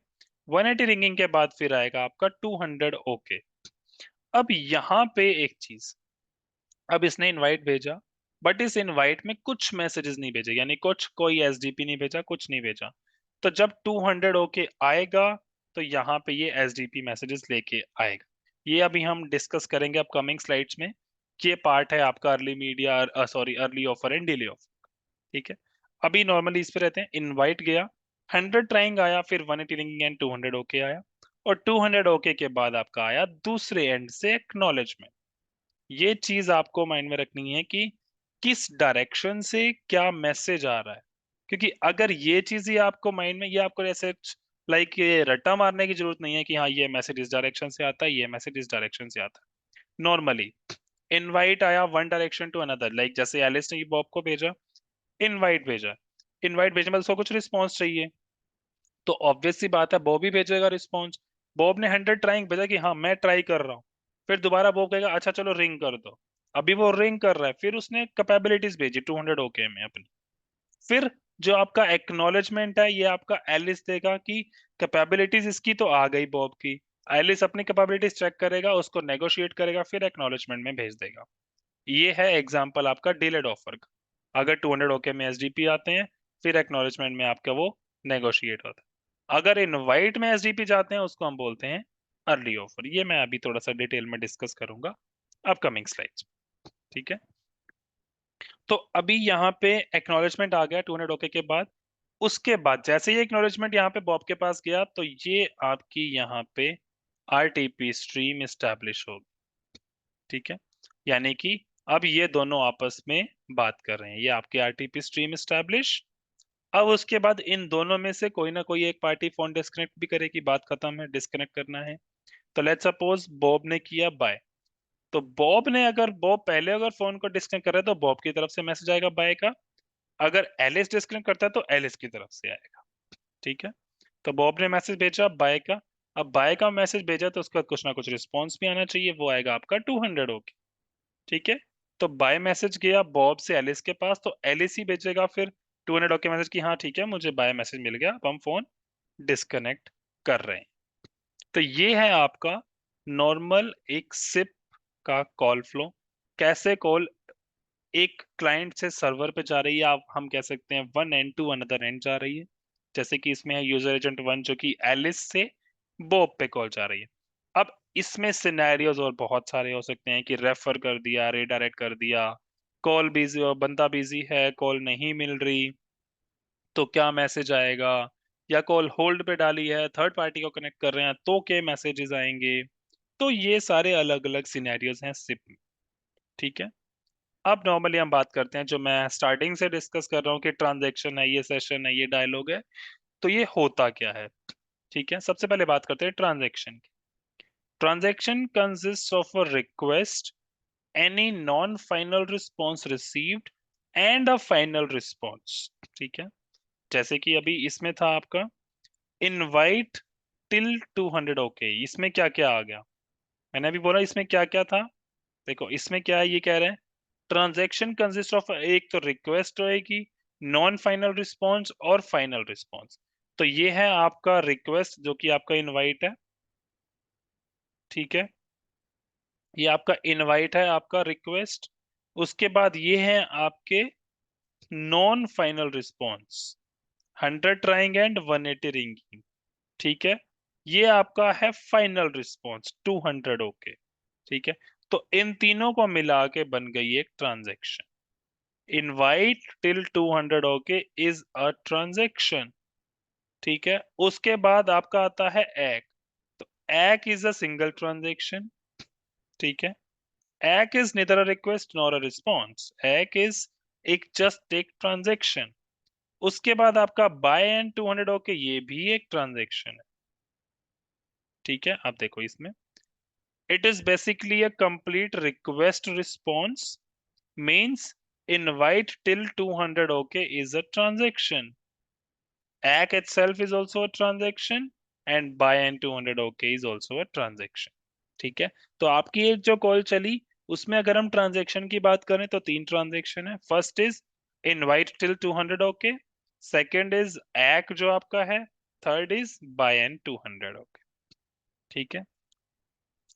180 रिंगिंग के बाद फिर आएगा आपका 200 ओके। अब यहाँ पे एक चीज, अब इसने इनवाइट भेजा, बट इस इनवाइट में कुछ मैसेजेस नहीं भेजे, यानी कुछ कोई एसडीपी नहीं भेजा, कुछ नहीं भेजा। तो जब 200 ओके आएगा तो यहाँ पे ये एसडीपी मैसेजेस लेके आएगा। ये अभी हम डिस्कस करेंगे अपकमिंग स्लाइड्स में कि ये पार्ट है आपका early media, sorry early offer and delay offer. ठीक है, अभी नॉर्मली इस पे रहते हैं। इनवाइट गया, 100 ट्राइंग आया, फिर 180 रिंगिंग एंड 200 ओके आया, और 200 ओके के बाद आपका आया दूसरे एंड से एक्नॉलेजमेंट। ये चीज आपको माइंड में रखनी है कि किस डायरेक्शन से क्या मैसेज आ रहा है, क्योंकि अगर ये चीज ही आपको माइंड में, ये आपको ऐसे लाइक ये रट्टा मारने की जरूरत नहीं है कि हाँ ये मैसेज इस डायरेक्शन से आता है, ये मैसेज इस डायरेक्शन से आता है। नॉर्मली इनवाइट आया one direction to another, like जैसे एलिस ने बॉब को भेजा, इनवाइट भेजा, इनवाइट भेजने में उसको कुछ रिस्पॉन्स चाहिए, तो ऑब्वियस सी बात है बॉब ही भेजेगा रिस्पॉन्स। बॉब ने 100 ट्राइंग भेजा कि हाँ मैं ट्राई कर रहा हूँ, फिर दोबारा बॉब कहेगा अच्छा चलो रिंग कर दो, अभी वो रिंग कर रहा है, फिर उसने कैपेबिलिटीज भेजी 200 ओके में अपनी। फिर जो आपका एक्नॉलेजमेंट है ये आपका एलिस देगा कि कैपेबिलिटीज इसकी तो आ गई बॉब की। एलिस अपनी कैपेबिलिटीज चेक करेगा, उसको नेगोशिएट करेगा, फिर एक्नॉलेजमेंट में भेज देगा। ये है एग्जांपल आपका डिलेड ऑफर का। अगर 200 ओके में एसडीपी आते हैं, फिर एक्नॉलेजमेंट में आपका वो नेगोशिएट होता है। अगर इनवाइट में एसडीपी जाते हैं उसको हम बोलते हैं अर्ली ऑफर। ये मैं अभी थोड़ा सा डिटेल में डिस्कस करूंगा अपकमिंग स्लाइड्स। ठीक है, तो अभी यहाँ पे एक्नॉलेजमेंट आ गया 200 ओके के बाद। उसके बाद जैसे ही एक्नॉलेजमेंट यहाँ पे बॉब के पास गया तो ये आपकी यहाँ पे आरटीपी स्ट्रीम इस्टेब्लिश होगी। ठीक है, यानी कि अब ये दोनों आपस में बात कर रहे हैं, ये आपकी आरटीपी स्ट्रीम इस्टेब्लिश। अब उसके बाद इन दोनों में से कोई ना कोई एक पार्टी फोन डिस्कनेक्ट भी करेगी, बात खत्म है, डिस्कनेक्ट करना है। तो लेट्स सपोज बॉब ने किया बाय, तो बॉब ने अगर बॉब पहले अगर फोन को डिस्कनेक्ट कर रहा है तो बॉब की तरफ से मैसेज आएगा बाय का। अगर एलिस डिस्कनेक्ट करता है तो एलिस की तरफ से आएगा। ठीक है, तो बॉब ने मैसेज भेजा बाय का, अब बाय का मैसेज भेजा तो उसका कुछ ना कुछ रिस्पॉन्स भी आना चाहिए, वो आएगा आपका 200 ओके। ठीक है, तो बाय मैसेज गया बॉब से एलिस के पास, तो एलिस ही भेजेगा फिर 200 ओके मैसेज की हाँ ठीक है मुझे बाय मैसेज मिल गया, अब हम फोन डिस्कनेक्ट कर रहे हैं। तो ये है आपका नॉर्मल एक सिप का कॉल फ्लो। कैसे कॉल एक क्लाइंट से सर्वर पे जा रही है, आप हम कह सकते हैं one end to another end जा रही है। जैसे कि इसमें है यूजर एजेंट वन जो कि एलिस से बॉब पे कॉल जा रही है। अब इसमें सिनेरियोज और बहुत सारे हो सकते हैं कि रेफर कर दिया, रिडायरेक्ट कर दिया, कॉल बिजी, बंदा बिजी है, कॉल नहीं मिल रही, तो क्या मैसेज आएगा, या कॉल होल्ड पे डाली है, थर्ड पार्टी को कनेक्ट कर रहे हैं तो क्या मैसेजेस आएंगे। तो ये सारे अलग अलग सिनेरियोज हैं सिप में। ठीक है। अब नॉर्मली हम बात करते हैं, जो मैं स्टार्टिंग से डिस्कस कर रहा हूँ कि ट्रांजैक्शन है, ये सेशन है, ये डायलॉग है, तो ये होता क्या है। ठीक है, सबसे पहले बात करते हैं ट्रांजैक्शन की। Transaction consist of a request, any non final response received and a final response. ठीक है। जैसे कि अभी इसमें था आपका इनवाइट टिल 200, ओके, इसमें क्या क्या आ गया, मैंने अभी बोला इसमें क्या क्या था। देखो इसमें क्या है, ये कह रहे हैं ट्रांजैक्शन कंसिस्ट ऑफ, एक तो रिक्वेस्ट होएगी, नॉन फाइनल रिस्पॉन्स और फाइनल रिस्पॉन्स। तो ये है आपका रिक्वेस्ट जो कि आपका इनवाइट है। ठीक है, ये आपका इनवाइट है, आपका रिक्वेस्ट। उसके बाद ये है आपके non final response, 100 trying and 180 ringing. ठीक है, ये आपका है फाइनल रिस्पॉन्स 200, ओके। ठीक है, तो इन तीनों को मिला के बन गई एक transaction. Invite till 200, okay, is a transaction. ठीक है, उसके बाद आपका आता है एक। तो एक इज अ सिंगल ट्रांजैक्शन। ठीक है, एक is neither a request nor a response, एक इज एक जस्ट एक ट्रांजैक्शन। उसके बाद आपका बाय एंड 200, ओके, ये भी एक ट्रांजैक्शन है। ठीक है, अब देखो इसमें it is basically a complete request response, means invite till 200, okay, is a transaction. ACK itself is also a transaction and buy and 200, okay, is also a transaction. ठीक है, तो आपकी एक जो कॉल चली उसमें अगर हम ट्रांजैक्शन की बात करें तो तीन ट्रांजैक्शन है। First is invite till 200, okay, second is ACK जो आपका है, third is by and 200, okay. ठीक है,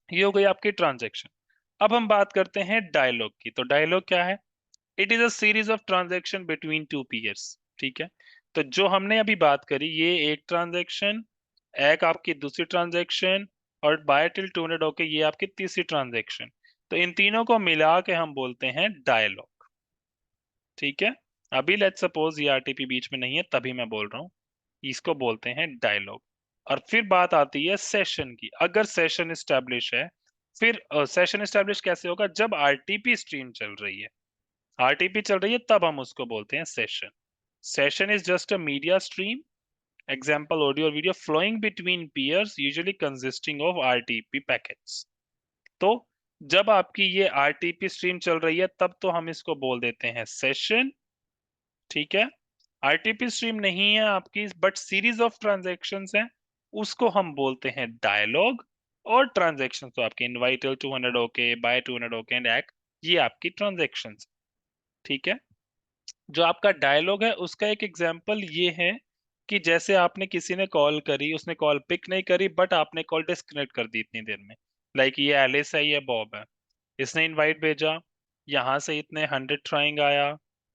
ये हो गई आपकी ट्रांजैक्शन। अब हम बात करते हैं डायलॉग की। तो डायलॉग क्या है? It is a series of transaction between two peers. ठीक है, तो जो हमने अभी बात करी ये एक ट्रांजैक्शन, एक आपकी दूसरी ट्रांजैक्शन, और बाय टिल 200, ओके, ये आपकी तीसरी ट्रांजैक्शन। तो इन तीनों को मिला के हम बोलते हैं डायलॉग। ठीक है, अभी लेट्स सपोज ये आरटीपी बीच में नहीं है तभी मैं बोल रहा हूँ, इसको बोलते हैं डायलॉग। और फिर बात आती है सेशन की। अगर सेशन स्टैब्लिश है, फिर सेशन स्टैब्लिश कैसे होगा? जब आरटीपी स्ट्रीम चल रही है, आरटीपी चल रही है तब हम उसको बोलते हैं session. Session is just a media stream, example audio और video flowing between peers usually consisting of RTP packets. तो जब आपकी ये आरटीपी स्ट्रीम चल रही है तब तो हम इसको बोल देते हैं सेशन। ठीक है, आरटीपी स्ट्रीम नहीं है आपकी बट सीरीज ऑफ ट्रांजैक्शंस हैं, उसको हम बोलते हैं डायलॉग। और ट्रांजैक्शन तो आपके invite 200, okay, bye 200, okay and act, ये आपकी ट्रांजैक्शंस। ठीक है, जो आपका डायलॉग है उसका एक एग्जांपल ये है कि जैसे आपने किसी ने कॉल करी, उसने कॉल पिक नहीं करी बट आपने कॉल डिस्कनेक्ट कर दी इतनी देर में। लाइक ये एलिस है, ये बॉब है, इसने इनवाइट भेजा, यहाँ से इतने 100 ट्राइंग आया,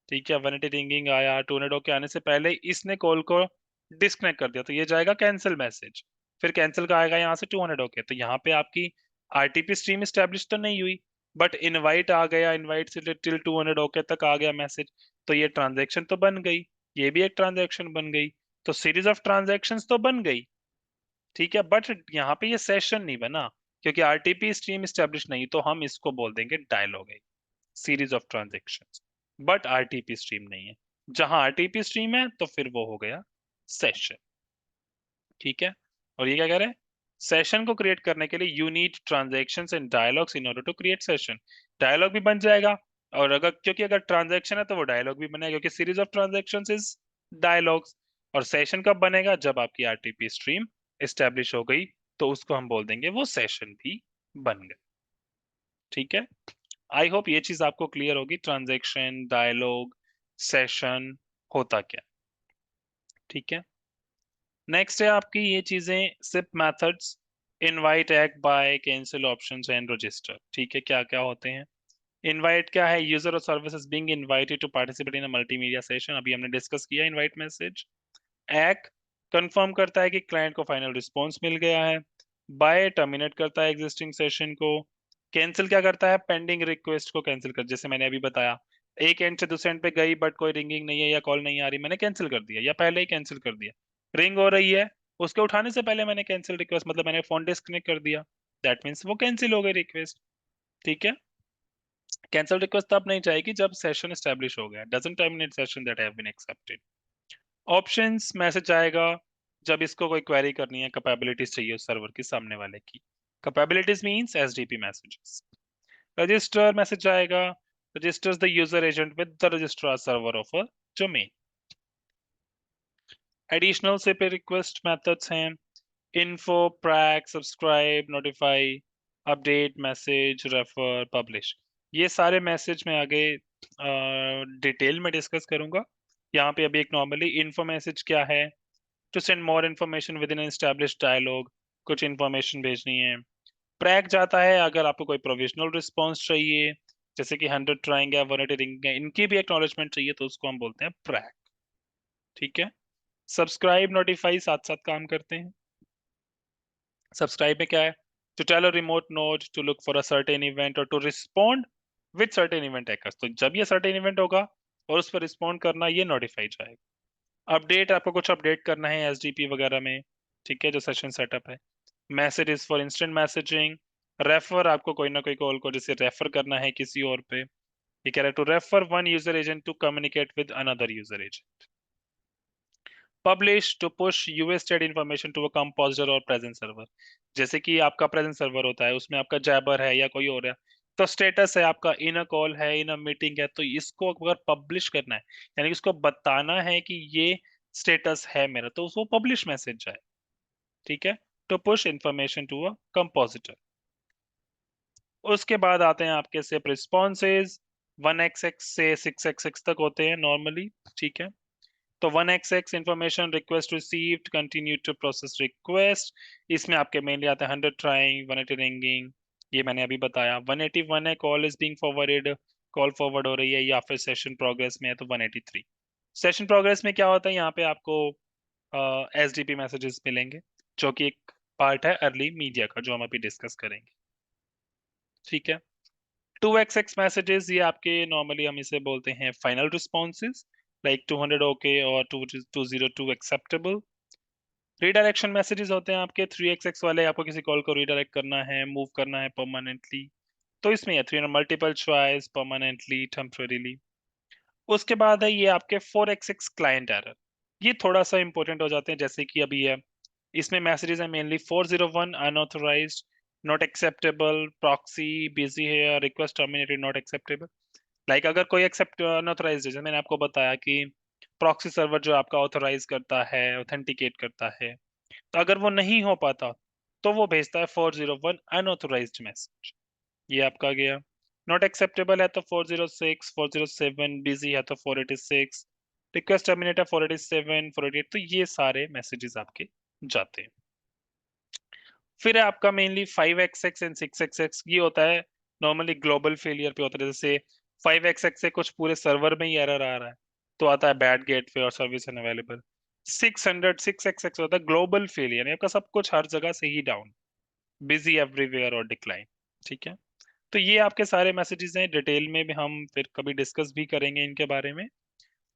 ठीक है, 180 रिंगिंग आया, 200 के आने से पहले इसने कॉल को डिस्कनेक्ट कर दिया, तो ये जाएगा कैंसिल मैसेज। फिर कैंसिल का आएगा यहाँ से 200, ओके, तो यहाँ पे आपकी आरटीपी स्ट्रीम स्टैब्लिश तो नहीं हुई बट इनवाइट आ गया, इनवाइट से टिल 200, ओके तक आ गया मैसेज, तो ये ट्रांजैक्शन तो बन गई, ये भी एक ट्रांजैक्शन बन गई। तो सीरीज ऑफ ट्रांजैक्शंस तो बन गई। ठीक है, बट यहाँ पे ये सेशन नहीं बना क्योंकि आरटीपी स्ट्रीम स्टैब्लिश नहीं, तो हम इसको बोल देंगे डायलॉग है, series of transactions, but RTP stream नहीं है। जहां आरटीपी स्ट्रीम है तो फिर वो हो गया सेशन। ठीक है, और ये क्या कह रहे हैं? सेशन को क्रिएट करने के लिए you need transactions and dialogues in order to create session. Dialogue भी बन जाएगा, और अगर क्योंकि अगर ट्रांजैक्शन है तो वो डायलॉग भी बनेगा क्योंकि series of transactions is dialogues. और सेशन कब बनेगा? जब आपकी आरटीपी स्ट्रीम एस्टेब्लिश हो गई, तो उसको हम बोल देंगे वो सेशन भी बन गए। ठीक है, आई होप ये चीज आपको क्लियर होगी, ट्रांजैक्शन, डायलॉग, सेशन होता क्या। ठीक है, नेक्स्ट है आपकी ये चीजें SIP methods, invite, act, bye, cancel, options and register. ठीक है, क्या क्या होते हैं। इनवाइट क्या है, यूजर और services being invited to participate in a multimedia session, अभी हमने डिस्कस किया इनवाइट मैसेज। एक्ट कंफर्म करता है कि क्लाइंट को फाइनल रिस्पॉन्स मिल गया है। बाय टर्मिनेट करता है एग्जिस्टिंग सेशन को। कैंसिल क्या करता है, पेंडिंग रिक्वेस्ट को कैंसिल कर, जैसे मैंने अभी बताया, एक एंड से दूसरे एंड पे गई बट कोई रिंगिंग नहीं है या कॉल नहीं आ रही, मैंने कैंसिल कर दिया या पहले ही कैंसिल कर दिया। रिंग हो रही है, उसके उठाने से पहले मैंने कैंसिल रिक्वेस्ट, मतलब मैंने फोन डिस्कनेक्ट कर दिया, दैट मीन्स वो कैंसिल हो गई रिक्वेस्ट। ठीक है, कैंसिल रिक्वेस्ट तब नहीं जाएगी जब सेशन एस्टेब्लिश हो गया, doesn't terminate session that have been accepted. Options message आएगा जब इसको कोई क्वेरी करनी है, कैपेबिलिटीज चाहिए उस सर्वर की सामने वाले की, capabilities means SDP messages. Register message आएगा, registers the user agent with the registrar server of a domain. Additional से पे रिक्वेस्ट मेथड्स हैं, info, PRACK, subscribe, notify, update, message, refer, publish. ये सारे मैसेज मैं आगे डिटेल में डिस्कस करूंगा। यहाँ पे अभी एक नॉर्मली इन्फो मैसेज क्या है, to send more information within established dialogue, कुछ इन्फॉर्मेशन भेजनी है। प्रैक जाता है अगर आपको कोई प्रोविजनल रिस्पॉन्स चाहिए, जैसे कि 100 ट्राइंग है, 180 रिंग है, इनकी भी एक्नॉलेजमेंट चाहिए तो उसको हम बोलते हैं प्रैक। ठीक है, सब्सक्राइब, नोटिफाई साथ साथ काम करते हैं। सब्सक्राइब में क्या है, to tell a remote node to look for a certain event और to respond with certain event hackers, तो जब ये सर्टेन इवेंट होगा और उस पर रिस्पॉन्ड करना, ये नोटिफाई जाएगा। अपडेट, आपको कुछ अपडेट करना है एसडीपी वगैरह में, ठीक है, जो सेशन सेटअप है। Message is for instant messaging. Refer, आपको कोई ना कोई कॉल को जैसे रेफर करना है किसी और पे, ये कह रहा है to refer one user agent to communicate with another user agent. Publish, to push used information to a compositor और प्रेजेंट सर्वर, जैसे कि आपका प्रेजेंट सर्वर होता है, उसमें आपका जैबर है या कोई और है, तो स्टेटस है आपका इन अ कॉल है, इन अ मीटिंग है, तो इसको अगर पब्लिश करना है, यानी कि इसको बताना है कि ये स्टेटस है मेरा, तो उसको पब्लिश मैसेज जाए। ठीक है, to push information to a compositor. उसके बाद आते हैं आपके सिर्फ रिस्पॉन्सेज, 1xx से 6xx तक होते हैं नॉर्मली। ठीक है, तो 1xx information request received, continue to process request, इसमें आपके मेनली आते हैं 100 ट्राइंग, 180 रिंगिंग, ये मैंने अभी बताया। 181 है, call is being forwarded, call forward हो रही है, या फिर सेशन प्रोग्रेस में है तो 183। सेशन प्रोग्रेस में क्या होता है, यहाँ पे आपको एसडीपी मैसेजेस मिलेंगे, जो कि एक पार्ट है अर्ली मीडिया का, जो हम अभी डिस्कस करेंगे। ठीक है, 2xx मैसेजेस, ये आपके नॉर्मली हम इसे बोलते हैं फाइनल रिस्पॉन्सेज, लाइक 200 ओके और 202 एक्सेप्टेबल। रीडायरेक्शन मैसेजेस होते हैं आपके 3xx वाले, आपको किसी कॉल को रीडायरेक्ट करना है, मूव करना है परमानेंटली, तो इसमें है 300 मल्टीपल चॉइस, परमानेंटली, टेम्परेरीली। उसके बाद है ये आपके 4xx क्लाइंट एरर, ये थोड़ा सा इंपॉर्टेंट हो जाते हैं, जैसे कि अभी है, इसमें मैसेजेस है mainly 401 unauthorised, not acceptable, proxy busy है, request terminated, not acceptable. Like अगर कोई एक्सेप्ट अनऑथराइज्ड है, जैसे मैंने आपको बताया कि प्रॉक्सी सर्वर जो आपका ऑथराइज करता है, ऑथेंटिकेट करता है, तो अगर वो नहीं हो पाता तो वो भेजता है 401 अनऑथराइज्ड मैसेज, ये आपका गया। नॉट एक्सेप्टेबल है तो 406, 407, बिजी है तो 486, रिक्वेस्ट टर्मिनेट है 487, 488, तो ये सारे मैसेजेस आपके जाते हैं। फिर है आपका मेनली 5xx एंड 6xx, ये होता है नॉर्मली ग्लोबल फेलियर पे होता है, जैसे 5xx से कुछ पूरे सर्वर में ही एरर आ रहा है तो आता है बैड गेटवे और सर्विस अनअवेलेबल। 600 6xx होता है ग्लोबल फेलियर, आपका सब कुछ हर जगह से ही डाउन, बिजी एवरीवेयर और डिक्लाइन। ठीक है, तो ये आपके सारे मैसेजेस हैं, डिटेल में भी हम फिर कभी डिस्कस भी करेंगे इनके बारे में।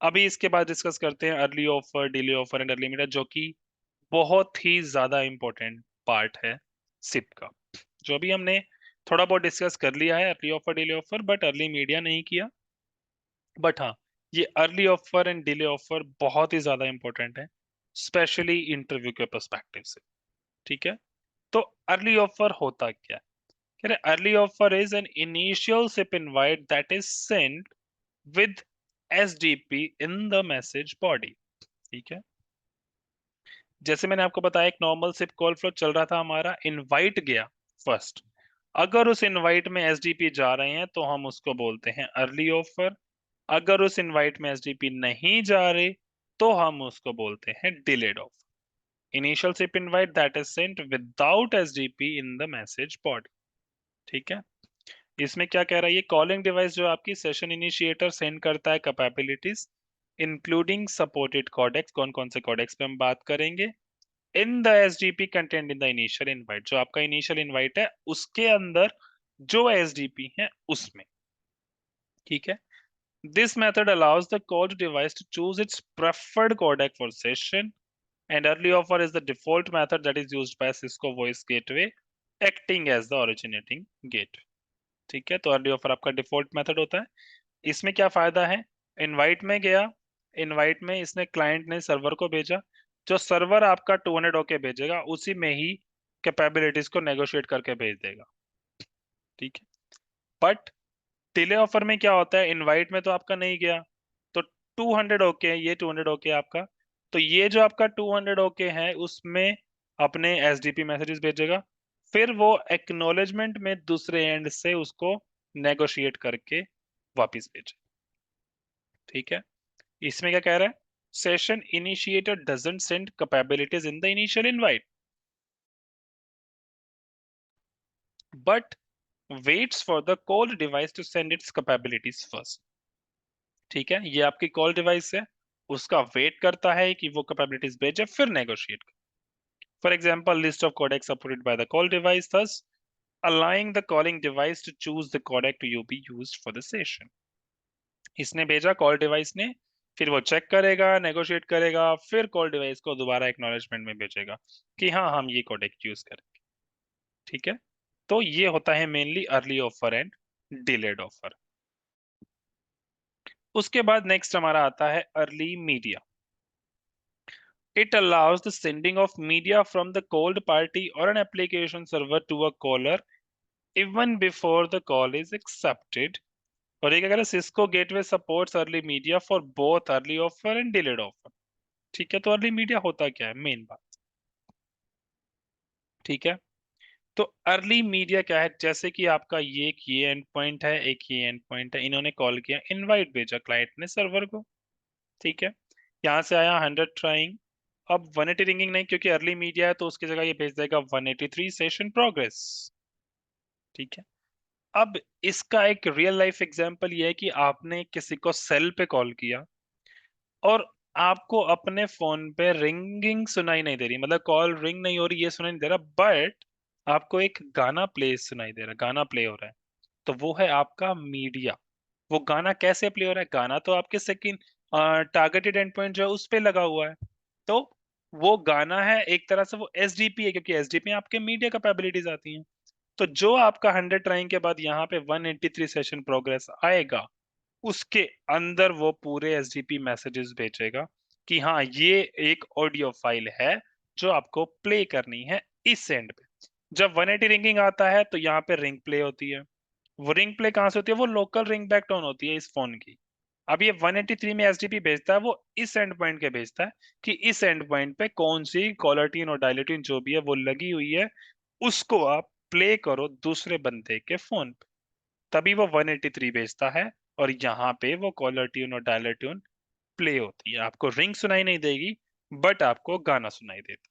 अभी इसके बाद डिस्कस करते हैं early offer, delay offer and early media, जो कि बहुत ही ज्यादा इंपॉर्टेंट पार्ट है सिप का, जो अभी हमने थोड़ा बहुत डिस्कस कर लिया है early offer, delay offer, but early media नहीं किया। बट हाँ, ये early offer and delay offer बहुत ही ज्यादा इंपॉर्टेंट है, स्पेशली इंटरव्यू के पर्सपेक्टिव से। ठीक है, तो अर्ली ऑफर होता क्या है, कह रहे early offer is an initial SIP invite that is sent with SDP in the message body. ठीक है, जैसे मैंने आपको बताया एक नॉर्मल सिप कॉल फ्लो चल रहा था, हमारा इनवाइट गया फर्स्ट, अगर उस इनवाइट में एसडीपी जा रहे हैं तो हम उसको बोलते हैं अर्ली ऑफर, अगर उस इनवाइट में एसडीपी नहीं जा रहे तो हम उसको बोलते हैं delayed offer. Initial SIP invite that is sent without SDP in the message body. ठीक है, इसमें क्या कह रहा है, ये कॉलिंग डिवाइस जो आपकी सेशन इनिशिएटर सेंड करता है कैपेबिलिटीज इंक्लूडिंग सपोर्टेड कॉडेक्स, कौन कौन से कॉडेक्स पे हम बात करेंगे, in the SDP content in the initial invite, जो आपका इनिशियल इनवाइट है उसके अंदर जो एसडीपी है उसमें। ठीक है, this method allows the called device to choose its preferred codec for session, and early offer is the default method that is used by Cisco Voice Gateway, acting as the originating gateway। ठीक है, तो early offer आपका default method होता है। इसमें क्या फायदा है, इनवाइट में गया, इनवाइट में इसने क्लाइंट ने सर्वर को भेजा, जो सर्वर आपका 200 ओके भेजेगा उसी में ही कैपेबिलिटीज को नेगोशिएट करके भेज देगा। ठीक है, बट डिले ऑफर में क्या होता है, इनवाइट में तो आपका नहीं गया, तो 200 ओके, ये 200 ओके आपका, तो ये जो आपका 200 ओके है उसमें अपने एसडीपी मैसेजेस भेजेगा, फिर वो एक्नॉलेजमेंट में दूसरे एंड से उसको नेगोशिएट करके वापस भेजे। ठीक है, इसमें क्या कह रहा है, session initiator doesn't send capabilities in the initial invite but waits for the called device to send its capabilities first। ठीक है, ये आपकी कॉल डिवाइस है, उसका वेट करता है कि वो कैपेबिलिटीज भेजे फिर negotiate. For example, list of codecs supported by the call device, thus allowing the calling device to choose the codec to be used for the session। इसने भेजा कॉल डिवाइस ने, फिर वो चेक करेगा, नेगोशिएट करेगा, फिर कॉल डिवाइस को दोबारा एक्नॉलेजमेंट में भेजेगा कि हाँ हम ये कोडेक यूज करेंगे। ठीक है, तो ये होता है mainly early offer and delayed offer. उसके बाद नेक्स्ट हमारा आता है early media. It allows the sending of media from the called party or an application server to a caller even before the call is accepted। और ये क्या कह रहा है, Cisco Gateway supports early media for both early offer and delayed offer। ठीक है, तो early media होता क्या है, मेन बात। ठीक है, तो अर्ली मीडिया क्या है, जैसे कि आपका ये एंड पॉइंट है, एक ये एंड पॉइंट है, इन्होंने कॉल किया, इनवाइट भेजा क्लाइंट ने सर्वर को। ठीक है, यहाँ से आया 100 ट्राइंग, अब 180 रिंगिंग नहीं, क्योंकि अर्ली मीडिया है तो उसकी जगह ये भेज देगा 183 सेशन प्रोग्रेस। ठीक है, अब इसका एक रियल लाइफ एग्जांपल ये है कि आपने किसी को सेल पे कॉल किया और आपको अपने फोन पे रिंगिंग सुनाई नहीं दे रही, मतलब कॉल रिंग नहीं हो रही ये सुनाई नहीं दे रहा, बट आपको एक गाना प्ले सुनाई दे रहा है, गाना प्ले हो रहा है, तो वो है आपका मीडिया। वो गाना कैसे प्ले हो रहा है, गाना तो आपके सेकंड टारगेटेड एंड पॉइंट जो है उस पे लगा हुआ है, तो वो गाना है एक तरह से, वो एसडीपी है, क्योंकि एसडीपी में आपके मीडिया कैपेबिलिटीज आती हैं। तो जो आपका 100 ट्राइंग के बाद यहाँ पे 183 सेशन प्रोग्रेस आएगा, उसके अंदर वो पूरे एसडीपी मैसेजेस भेजेगा कि हाँ ये एक ऑडियो फाइल है जो आपको प्ले करनी है इस एंड पे। जब 180 रिंगिंग आता है तो यहाँ पे रिंग प्ले होती है, वो रिंग प्ले कहाँ से होती है, वो लोकल रिंग बैक टोन होती है इस फोन की। अब ये 183 में एसडीपी भेजता है, वो इस एंड पॉइंट के भेजता है कि इस एंड पॉइंट पे कौन सी कॉलर ट्यून और डायलर ट्यून जो भी है वो लगी हुई है, उसको आप प्ले करो दूसरे बंदे के फोन पे, तभी वो 183 भेजता है। और यहाँ पे वो कॉलर ट्यून और डायलर ट्यून प्ले होती है, आपको रिंग सुनाई नहीं देगी बट आपको गाना सुनाई देता,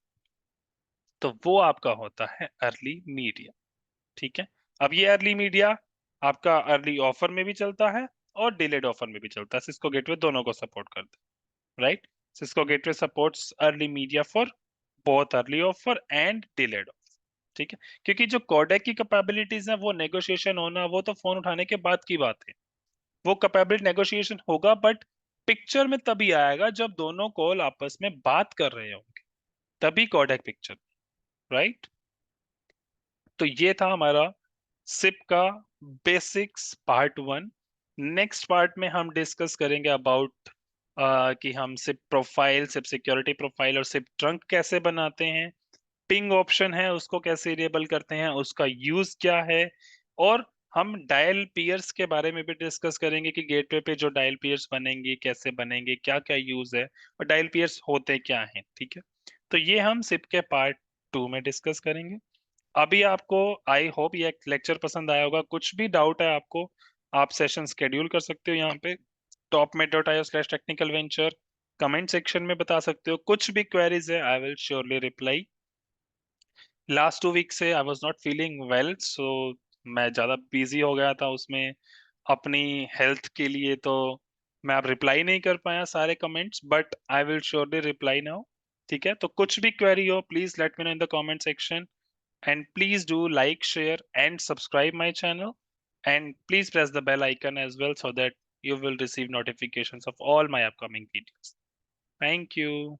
तो वो आपका होता है अर्ली मीडिया। ठीक है, अब ये अर्ली मीडिया आपका अर्ली ऑफर में भी चलता है और डिलेड ऑफर में भी चलता है, सिस्को गेटवे दोनों को सपोर्ट करता है, right. Cisco gateway supports early media for both early offer and delayed offer. ठीक है, क्योंकि जो कोडेक की कैपेबिलिटीज है वो नेगोशिएशन होना, वो तो फोन उठाने के बाद की बात है, वो कैपेबिलिटी नेगोशिएशन होगा, बट पिक्चर में तभी आएगा जब दोनों कॉल आपस में बात कर रहे होंगे, तभी कोडेक पिक्चर, राइट। तो ये था हमारा सिप का बेसिक्स पार्ट 1। नेक्स्ट पार्ट में हम डिस्कस करेंगे अबाउट कि हम SIP profile, SIP security profile और सिप ट्रंक कैसे बनाते हैं, पिंग ऑप्शन है उसको कैसे इनेबल करते हैं, उसका यूज क्या है, और हम डायल पीयर्स के बारे में भी डिस्कस करेंगे कि गेटवे पे जो डायल पीयर्स बनेंगे कैसे बनेंगे, क्या क्या यूज है और डायल पीयर्स होते क्या हैं। ठीक है, तो ये हम सिप के पार्ट 2 में डिस्कस करेंगे। अभी आपको आई होप ये लेक्चर पसंद आया होगा, कुछ भी डाउट है आपको आप सेशन स्केड्यूल कर सकते हो यहाँ पे topmed.io/technical venture। कमेंट सेक्शन में बता सकते हो, कुछ भी क्वेरीज है I will surely reply. Last 2 week से I was not feeling well, so मैं ज़्यादा बिजी हो गया था उसमें अपनी हेल्थ के लिए, तो मैं अब रिप्लाई नहीं कर पाया सारे comments, but I will surely reply now. ठीक है, तो कुछ भी क्वेरी हो please let me know in the comment section, and please do like, share and subscribe my channel, and please press the bell icon as well so that you will receive notifications of all my upcoming videos. Thank you.